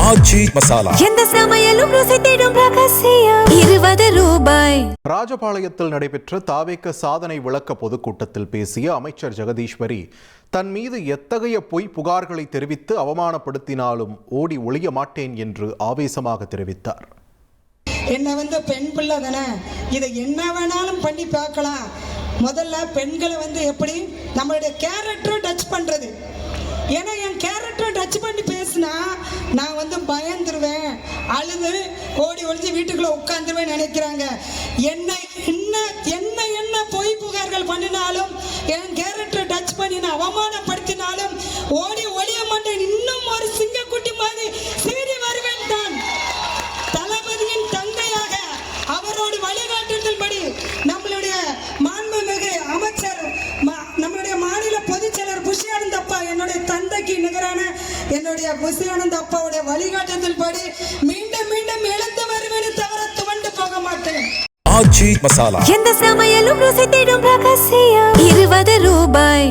ஆச்சி மசாலா எந்த சமையலும் ருசி தேடும் ரகசியம் 20 ரூபாய். ராஜபாளையத்தில் நடைபெற்ற தாவேக சாதனை விளக்க பொதுக்கூட்டத்தில் பேசிய அமைச்சர் ஜெகதீஸ்வரி தன் மீது எத்தகைய பொய் புகார்களை தெரிவித்து அவமானப்படுத்தினாலும் ஓடி ஒளிய மாட்டேன் என்று ஆவேசமாக தெரிவித்தார். என்ன பெண் பிள்ளை தானே, இதை என்ன வேணாலும் பண்ணி பார்க்கலாம். முதல்ல பெண்களை எப்படி நம்மளுடைய கேரக்டரை டச் பண்றது. ஏன்னா என் கேரக்டரை டச் பண்ணி பேசினா நான் பயந்துருவேன், அழுது ஓடி ஒளிஞ்சு வீட்டுக்குள்ள உட்காந்துருவேன் நினைக்கிறாங்க. என்ன என்ன என்ன என்ன பொய் புகார்கள் பண்ணினாலும் என் கேரக்டரை டச் பண்ணி நான் அவமானப்படுத்தினாலும் ஓடி ஒளிய மாட்டேன். இன்னும் ஒரு சிங்கக்குட்டி மாதிரி சீறி வருவேன். தான் தளபதியின் தங்கையாக அவரோடு வழிகாட்டுதல்படி நம்மளுடைய மாண்புமிகு அமைச்சர் நம்மளுடைய மாநில பொதுச்செயலர் புஷியானந்த் அப்பா, என்னுடைய தந்தைக்கு நிகரான என்னுடைய புஷியானந்த் அப்பாவுடைய வழிகாட்டுதல் படி மீண்டும் மீண்டும் எழுந்து வருவேன், தவிர துவண்டு போக மாட்டேன். ஆச்சி மசாலா எந்த சமையலும் ருசி தேடும் ரகசியம் 20 ரூபாய்.